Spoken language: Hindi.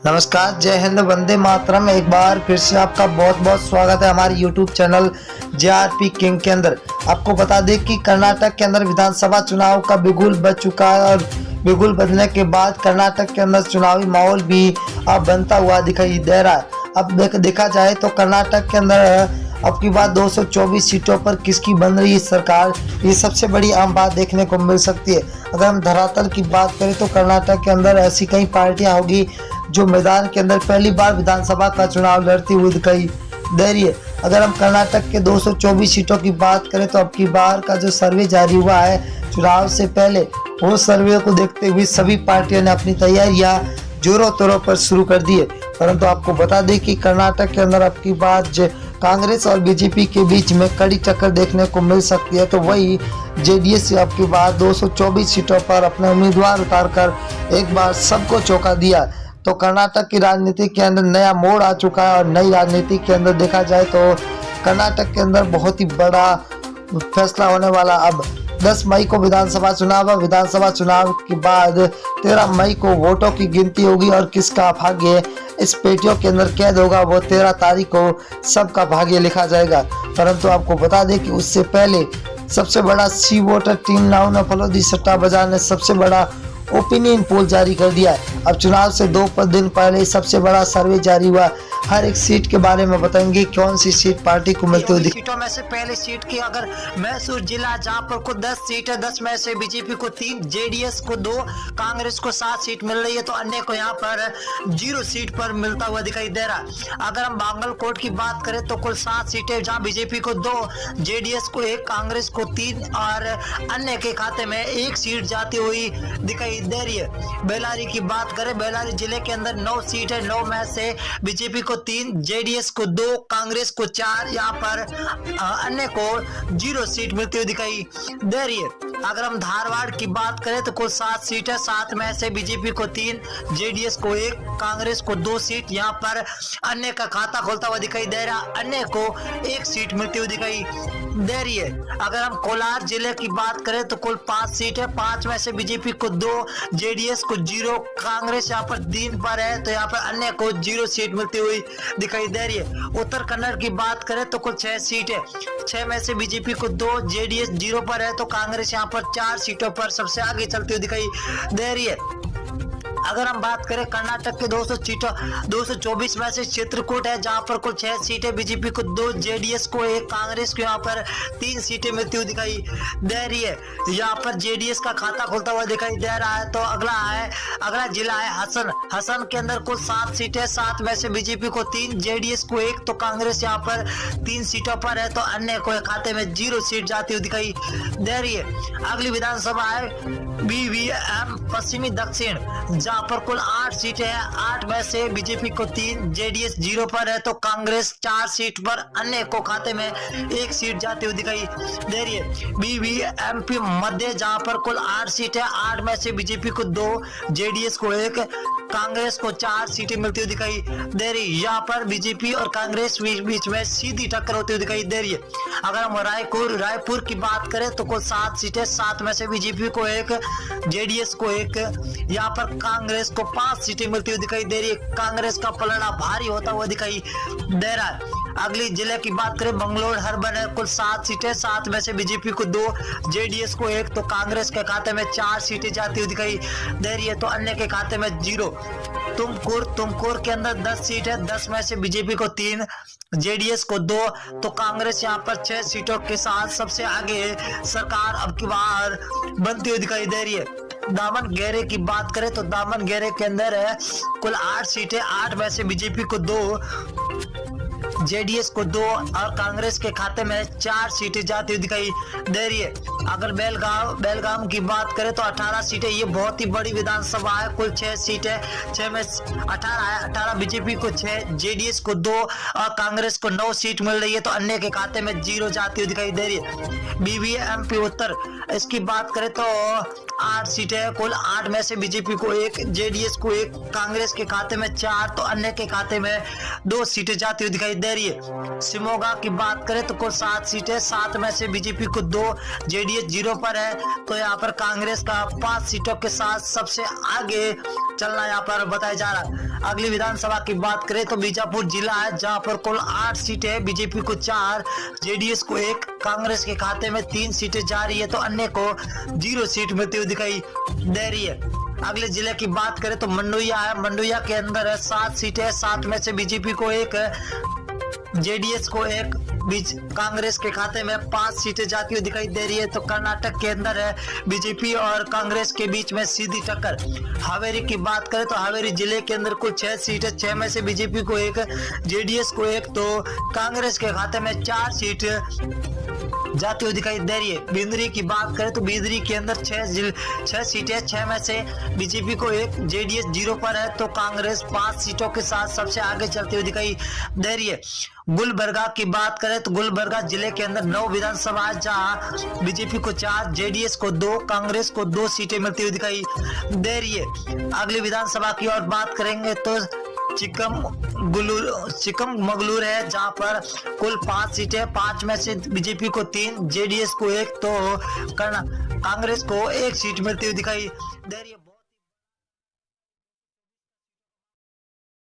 नमस्कार, जय हिंद, वंदे मातरम। एक बार फिर से आपका बहुत बहुत स्वागत है हमारे YouTube चैनल JRP किंग के अंदर। आपको बता दें कि कर्नाटक के अंदर विधानसभा चुनाव का बिगुल बज चुका है और बिगुल बजने के बाद कर्नाटक के अंदर चुनावी माहौल भी अब बनता हुआ दिखाई दे रहा है। अब देखा जाए तो कर्नाटक के अंदर अब की बात 224 सीटों पर किसकी बन रही है सरकार, ये सबसे बड़ी आम बात देखने को मिल सकती है। अगर हम धरातल की बात करें तो कर्नाटक के अंदर ऐसी कई पार्टियां होगी जो मैदान के अंदर पहली बार विधानसभा का चुनाव लड़ती हुई दिखाई दे रही है। अगर हम कर्नाटक के 224 सीटों की बात करें तो अब की बार का जो सर्वे जारी हुआ है चुनाव से पहले, वो सर्वे को देखते हुए सभी पार्टियों ने अपनी तैयारियां जोरों तौरों पर शुरू कर दी है। परंतु आपको बता दें कि कर्नाटक के अंदर अब की बार कांग्रेस और बीजेपी के बीच में कड़ी टक्कर देखने को मिल सकती है। तो वही जेडीएस अब की बार 224 सीटों पर अपने उम्मीदवार उतारकर एक बार सबको चौंका दिया। तो कर्नाटक की राजनीति के अंदर नया मोड़ आ चुका है और नई राजनीति के अंदर देखा जाए तो कर्नाटक के अंदर बहुत ही बड़ा फैसला होने वाला। अब 10 मई को विधानसभा चुनाव है। विधानसभा चुनाव के बाद 13 मई को वोटों की गिनती होगी और किसका भाग्य इस पेटियों के अंदर कैद होगा वो 13 तारीख को सबका भाग्य लिखा जाएगा। परंतु आपको बता दें कि उससे पहले सबसे बड़ा सी वोटर टीम नाउ ने फलोदी सट्टा बाजार ने सबसे बड़ा ओपिनियन पोल जारी कर दिया है। अब चुनाव से 2 दिन पहले सबसे बड़ा सर्वे जारी हुआ। हर एक सीट के बारे में बताएंगे कौन सी सीट पार्टी को मिलती हुई। सीटों में से पहली सीट की अगर मैसूर जिला जहां पर को 10 सीट है, 10 में से बीजेपी को 3, जेडीएस को 2, कांग्रेस को 7 सीट मिल रही है, तो अन्य को यहाँ पर 0 सीट पर मिलता हुआ दिखाई दे रहा है। अगर हम बांगलकोट की बात करें तो कुल 7 सीटें जहां बीजेपी को 2, जेडीएस को 1, कांग्रेस को 3 और अन्य के खाते में 1 सीट जाती हुई दिखाई दे रही है। बेल्लारी की बात करें, बेल्लारी जिले के अंदर 9 सीट है, 9 में से बीजेपी को 3, जेडीएस को 2, कांग्रेस को 4, यहाँ पर अन्य को 0 सीट मिलती हुई दिखाई दे रही है। अगर हम धारवाड़ की बात करें तो कुल 7 सीट है, 7 में से बीजेपी को 3, जेडीएस को 1, कांग्रेस को 2 सीट, यहाँ पर अन्य का खाता खोलता हुआ दिखाई दे रहा, अन्य को 1 सीट मिलती हुई दिखाई दे रही है। अगर हम कोलार जिले की बात करें तो कुल 5 सीट है, 5 में से बीजेपी को 2, जेडीएस को 0, कांग्रेस यहाँ पर 3 पर है, तो यहाँ पर अन्य को 0 सीट मिलती हुई दिखाई दे रही है। उत्तर कन्नड़ की बात करें तो कुल 6 सीट है, 6 में से बीजेपी को 2, जेडीएस 0 पर है, तो कांग्रेस यहाँ पर 4 सीटों पर सबसे आगे चलती हुई दिखाई दे रही है। अगर हम बात करें कर्नाटक के 224 में से चित्रकूट है, जहां पर कुल 6 सीटें, बीजेपी को 2, जेडीएस को 1, कांग्रेस को यहाँ पर 3 सीटें मिलती हुई दिखाई दे रही है। यहाँ पर जेडीएस का खाता खुलता हुआ दिखाई दे रहा है। तो अगला जिला है हसन के अंदर कुल 7 सीटें, 7 में से बीजेपी को 3, जेडीएस को 1, तो कांग्रेस यहाँ पर 3 सीटों पर है, तो अन्य को खाते में 0 सीट जाती हुई दिखाई दे रही है। अगली विधानसभा है BVM पश्चिमी दक्षिण, जहां पर कुल 8 सीटें हैं, 8 में से बीजेपी को 3, जेडीएस 0 पर है, तो कांग्रेस 4 सीट पर, अन्य को खाते में 1 सीट जाती हुई दिखाई दे रही है। BVMP मध्य, जहां पर कुल 8 सीटें, 8 में से बीजेपी को 2, जेडीएस को 1, कांग्रेस को 4 सीटें मिलती हुई दिखाई दे रही है। यहाँ पर बीजेपी और कांग्रेस बीच में सीधी टक्कर होती हुई दिखाई दे रही है। अगर हम रायपुर की बात करें तो कुल 7 सीटें, 7 में से बीजेपी को 1, जेडीएस को 1, यहाँ पर कांग्रेस को 5 सीटें मिलती हुई दिखाई दे रही है। कांग्रेस का पलड़ा भारी होता हुआ दिखाई दे रहा है। अगली जिले की बात करें बंगलोर हर्बन है, कुल 7 सीटें, 7 में से बीजेपी को 2, जेडीएस को 1, तो कांग्रेस के खाते में 4 सीटें जाती हुई दिखाई दे रही है, तो अन्य के खाते में 0। तुमकुर के अंदर 10 सीट है, 10 में से बीजेपी को 3, जेडीएस को 2, तो कांग्रेस यहाँ पर 6 सीटों के साथ सबसे आगे सरकार अब की बार बनती हुई दिखाई दे रही है। दामनगेरे की बात करें तो दामनगेरे के अंदर है कुल 8 सीटें, 8 में से बीजेपी को 2, जेडीएस को 2 और कांग्रेस के खाते में 4 सीटें जाती हुई दिखाई दे रही है। अगर बेलगाम की बात करें तो 18 सीटें, ये बहुत ही बड़ी विधानसभा है, कुल 6 सीटें, 6 में 18 है, 18 बीजेपी को 6, जेडीएस को 2 और कांग्रेस को 9 सीट मिल रही है, तो अन्य के खाते में 0 जाती हुई दिखाई दे रही है। BVMP उत्तर, इसकी बात करें तो 8 सीटें, कुल 8 में से बीजेपी को 1, जेडीएस को 1, कांग्रेस के खाते में 4, तो अन्य के खाते में 2 सीटें जाती हुई दिखाई दे रही है। शिमोगा की बात करें तो कुल 7 सीटें, 7 में से बीजेपी को 2, जेडीएस 0 पर है। तो यहाँ पर कांग्रेस का 5 सीटों के साथ सबसे आगे चलना यहाँ पर बताया जा रहा है। अगली विधानसभा की बात करें तो बीजापुर जिला है, जहां पर कुल 8 सीटें, बीजेपी को 4, जेडीएस को 1, कांग्रेस के खाते में 3 सीटें जा रही है तो अन्य को 0 सीट मिलती हुई दिखाई दे रही है। अगले जिले की बात करें तो मंडुया है, मंडुया के अंदर 7 सीटें, 7 में से बीजेपी को 1, जेडीएस को 1, बीच कांग्रेस के खाते में 5 सीटें जाती हुई दिखाई दे रही है। तो कर्नाटक के अंदर है बीजेपी और कांग्रेस के बीच में सीधी टक्कर। हावेरी की बात करें तो हावेरी जिले के अंदर कुल 6 सीटें, 6 में से बीजेपी को 1, जेडीएस को 1, तो कांग्रेस के खाते में 4 सीट जाती हुई दिखाई दे रही है। बिंदरी की बात करें तो बिंदरी के अंदर 6 सीटें, 6 में से बीजेपी को 1, जेडीएस 0 पर है तो कांग्रेस 5 सीटों के साथ सबसे आगे चलती हुई दिखाई दे रही है। गुलबर्गा की बात करें तो गुलबर्गा जिले के अंदर 9 विधानसभा, जहां बीजेपी को 4, जेडीएस को 2, कांग्रेस को 2 सीटें मिलती हुई दिखाई दे रही है। अगली विधानसभा की और बात करेंगे तो चिकमगलूर है, जहां पर कुल 5 सीटें, 5 में से बीजेपी को 3, जेडीएस को 1, तो कांग्रेस को 1 सीट मिलती हुई दिखाई दे रही है।